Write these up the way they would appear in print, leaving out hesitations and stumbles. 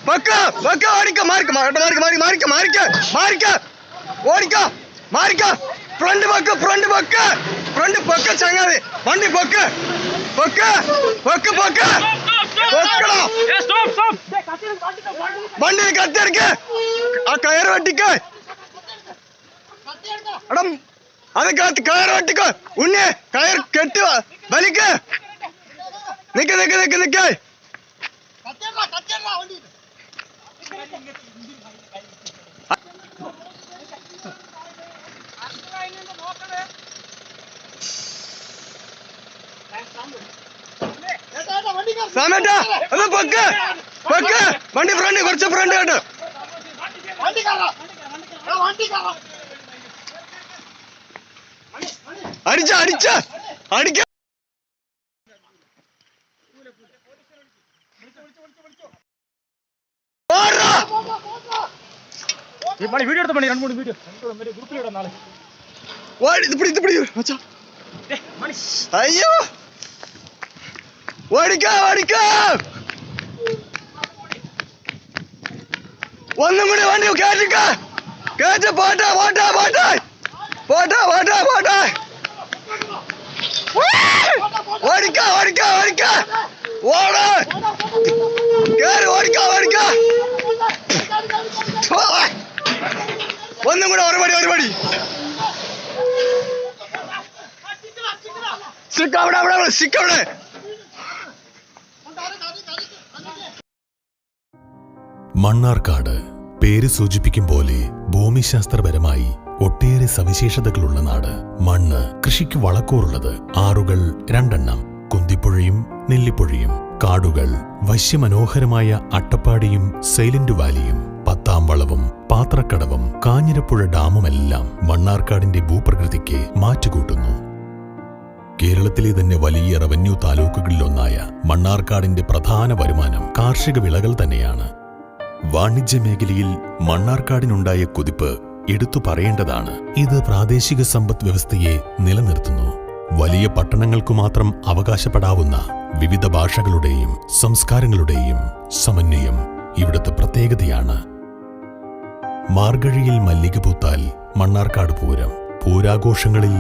പക്ക പക്ക ഓടിക്ക മാറിക്ക മാറിക്ക മാറിക്ക മാറിക്ക ഓടിക്ക മാറിക്ക front പക്ക front പക്ക ചങ്ങാതി വണ്ടി പക്ക പക്ക പക്ക പക്ക വണ്ടി കത്തിയെടുക്ക ആ കയറ് വെട്ടിക്ക എടാ അത് കയറ് വെട്ടിക്ക ഉണ്ണി കയർ കെട്ടി വലിക്ക നിക്ക നിക്ക നിക്ക നിക്ക സാമേട്ടാ അത് പൊക്ക് പൊക്ക് വണ്ടി ഫ്രണ്ട് കുറച്ച് ഫ്രണ്ട് കേട്ടോ അടിച്ച അടിച്ച അടിക്ക വീഡിയോ എടുത്ത പണി 2-3 വീഡിയോ ഗ്രൂപ്പിലിടാം നാളെ. അയ്യോ ഒന്നും കൂടി വണ്ടി കേറ്റ പോട്ടെ പോട്ടെ പോട്ടെ പോട്ടെ പോട്ടെ പോട്ടെ ഓടിക്ക ഓടിക്ക ഓടിക്ക ഓട കേറി ഓടിക്ക ഓടിക്ക ഒന്നും കൂടെ ഒരുപടി സ്റ്റിക്ക് അവിടെ അവിടെ സ്റ്റിക്ക് അവിടെ. മണ്ണാർക്കാട് പേര് സൂചിപ്പിക്കും പോലെ ഭൂമിശാസ്ത്രപരമായി ഒട്ടേറെ സവിശേഷതകളുള്ള നാട്. മണ്ണ് കൃഷിക്ക് വളക്കൂറുള്ളത്. ആറുകൾ 2 കുന്തിപ്പുഴയും നെല്ലിപ്പുഴയും. കാടുകൾ വശ്യമനോഹരമായ അട്ടപ്പാടിയും സൈലന്റ് വാലിയും. 10-ാം വളവും പാത്രക്കടവും കാഞ്ഞിരപ്പുഴ ഡാമുമെല്ലാം മണ്ണാർക്കാടിന്റെ ഭൂപ്രകൃതിക്ക് മാറ്റുകൂട്ടുന്നു. കേരളത്തിലെ തന്നെ വലിയ റവന്യൂ താലൂക്കുകളിലൊന്നായ മണ്ണാർക്കാടിന്റെ പ്രധാന വരുമാനം കാർഷിക വിളകൾ തന്നെയാണ്. വാണിജ്യ മേഖലയിൽ മണ്ണാർക്കാടിനുണ്ടായ കുതിപ്പ് എടുത്തു പറയേണ്ടതാണ്. ഇത് പ്രാദേശിക സമ്പദ് വ്യവസ്ഥയെ നിലനിർത്തുന്നു. വലിയ പട്ടണങ്ങൾക്കു മാത്രം അവകാശപ്പെടാവുന്ന വിവിധ ഭാഷകളുടെയും സംസ്കാരങ്ങളുടെയും സമന്വയം ഇവിടുത്തെ പ്രത്യേകതയാണ്. മാർഗഴിയിൽ മല്ലിക പൂത്താൽ മണ്ണാർക്കാട് പൂരം. പൂരാഘോഷങ്ങളിൽ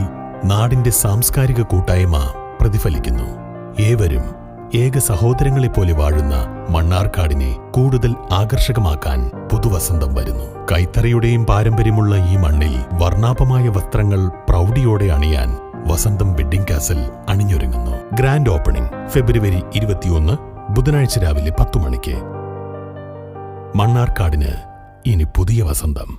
നാടിന്റെ സാംസ്കാരിക കൂട്ടായ്മ പ്രതിഫലിക്കുന്നു. ഏവരും ഏക സഹോദരങ്ങളെപ്പോലെ വാഴുന്ന മണ്ണാർക്കാടിനെ കൂടുതൽ ആകർഷകമാക്കാൻ പുതുവസന്തം വരുന്നു. കൈത്തറിയുടെയും പാരമ്പര്യമുള്ള ഈ മണ്ണിൽ വർണ്ണാഭമായ വസ്ത്രങ്ങൾ പ്രൗഢിയോടെ അണിയാൻ വസന്തം വെഡ്ഡിംഗ് കാസൽ അണിഞ്ഞൊരുങ്ങുന്നു. ഗ്രാൻഡ് ഓപ്പണിംഗ് ഫെബ്രുവരി 21 ബുധനാഴ്ച രാവിലെ 10 മണിക്ക്. മണ്ണാർക്കാടിന് ഇനി പുതിയ വസന്തം.